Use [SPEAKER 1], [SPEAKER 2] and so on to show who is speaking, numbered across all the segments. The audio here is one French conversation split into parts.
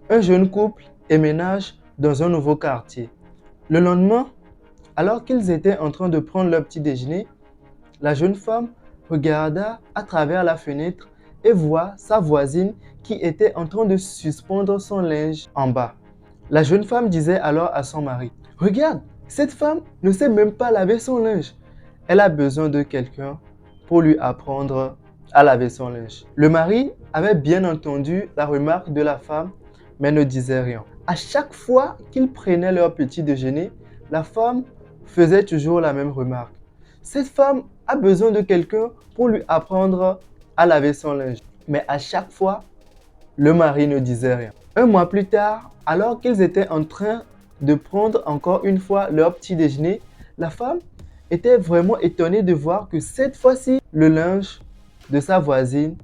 [SPEAKER 1] Un jeune couple emménage dans un nouveau quartier. Le lendemain, alors qu'ils étaient en train de prendre leur petit déjeuner, la jeune femme regarda à travers la fenêtre et voit sa voisine qui était en train de suspendre son linge en bas. La jeune femme disait alors à son mari, « Regarde, cette femme ne sait même pas laver son linge. Elle a besoin de quelqu'un pour lui apprendre à laver son linge. » Le mari avait bien entendu la remarque de la femme, mais ne disait rien. À chaque fois qu'ils prenaient leur petit déjeuner, la femme faisait toujours la même remarque. Cette femme a besoin de quelqu'un pour lui apprendre à laver son linge. Mais à chaque fois, le mari ne disait rien. Un mois plus tard, alors qu'ils étaient en train de prendre encore une fois leur petit déjeuner, la femme était vraiment étonnée de voir que cette fois-ci, le linge de sa voisine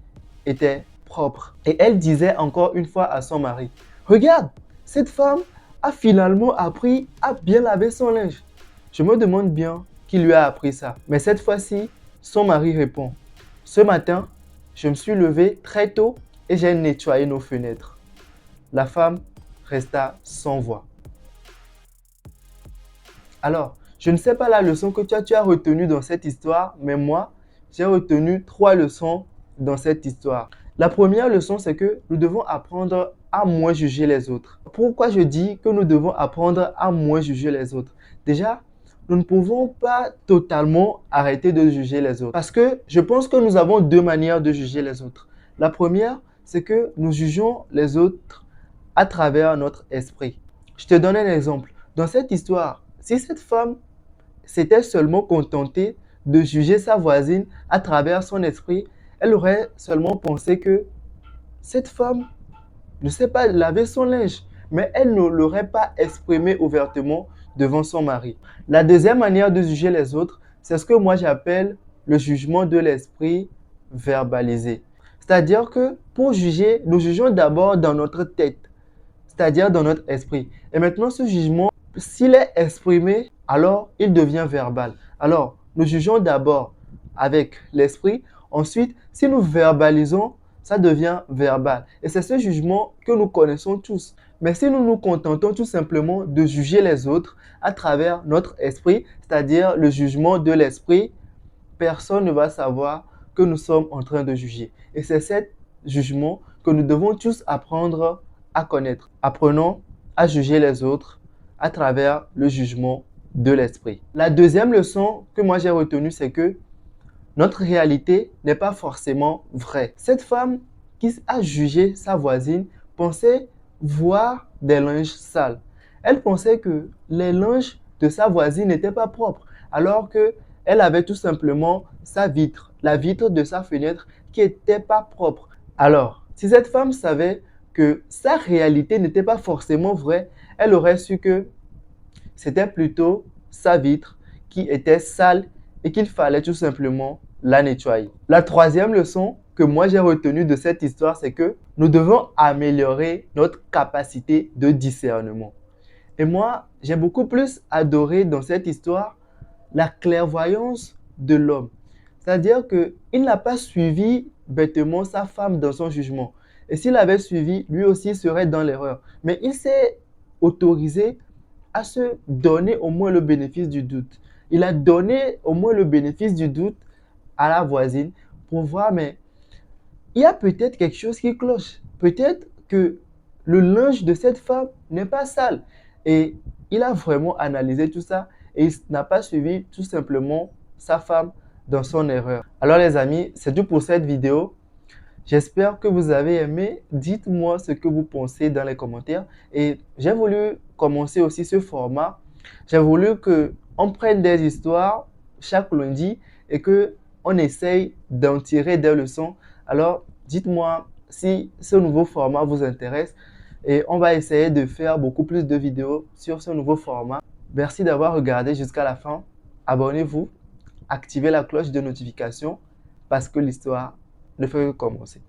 [SPEAKER 1] était propre. Et elle disait encore une fois à son mari, « Regarde, cette femme a finalement appris à bien laver son linge. » Je me demande bien qui lui a appris ça. Mais cette fois-ci, son mari répond, « Ce matin, je me suis levé très tôt et j'ai nettoyé nos fenêtres. » La femme resta sans voix. Alors, je ne sais pas la leçon que tu as retenue dans cette histoire, mais moi, j'ai retenu 3 leçons dans cette histoire. La première leçon, c'est que nous devons apprendre à moins juger les autres. Pourquoi je dis que nous devons apprendre à moins juger les autres? Déjà, nous ne pouvons pas totalement arrêter de juger les autres. Parce que je pense que nous avons 2 manières de juger les autres. La première, c'est que nous jugeons les autres à travers notre esprit. Je te donne un exemple. Dans cette histoire, si cette femme s'était seulement contentée de juger sa voisine à travers son esprit, elle aurait seulement pensé que cette femme ne sait pas laver son linge, mais elle ne l'aurait pas exprimé ouvertement devant son mari. La deuxième manière de juger les autres, c'est ce que moi j'appelle le jugement de l'esprit verbalisé. C'est-à-dire que pour juger, nous jugeons d'abord dans notre tête, c'est-à-dire dans notre esprit. Et maintenant, ce jugement, s'il est exprimé, alors il devient verbal. Alors, nous jugeons d'abord avec l'esprit. Ensuite, si nous verbalisons, ça devient verbal. Et c'est ce jugement que nous connaissons tous. Mais si nous nous contentons tout simplement de juger les autres à travers notre esprit, c'est-à-dire le jugement de l'esprit, personne ne va savoir que nous sommes en train de juger. Et c'est ce jugement que nous devons tous apprendre à connaître. Apprenons à juger les autres à travers le jugement de l'esprit. La deuxième leçon que moi j'ai retenue, c'est que notre réalité n'est pas forcément vraie. Cette femme qui a jugé sa voisine pensait voir des linges sales. Elle pensait que les linges de sa voisine n'étaient pas propres, alors qu'elle avait tout simplement sa vitre, la vitre de sa fenêtre qui n'était pas propre. Alors, si cette femme savait que sa réalité n'était pas forcément vraie, elle aurait su que c'était plutôt sa vitre qui était sale et qu'il fallait tout simplement la nettoyer. La troisième leçon que moi j'ai retenue de cette histoire, c'est que nous devons améliorer notre capacité de discernement. Et moi, j'ai beaucoup plus adoré dans cette histoire la clairvoyance de l'homme. C'est-à-dire qu'il n'a pas suivi bêtement sa femme dans son jugement. Et s'il avait suivi, lui aussi serait dans l'erreur. Mais il s'est autorisé à se donner au moins le bénéfice du doute. Il a donné au moins le bénéfice du doute à la voisine pour voir, mais il y a peut-être quelque chose qui cloche. Peut-être que le linge de cette femme n'est pas sale. Et il a vraiment analysé tout ça et il n'a pas suivi tout simplement sa femme dans son erreur. Alors les amis, c'est tout pour cette vidéo. J'espère que vous avez aimé. Dites-moi ce que vous pensez dans les commentaires. Et j'ai voulu commencer aussi ce format. J'ai voulu qu'on prenne des histoires chaque lundi et qu'on essaye d'en tirer des leçons. Alors, dites-moi si ce nouveau format vous intéresse et on va essayer de faire beaucoup plus de vidéos sur ce nouveau format. Merci d'avoir regardé jusqu'à la fin. Abonnez-vous, activez la cloche de notification parce que l'histoire ne fait que commencer.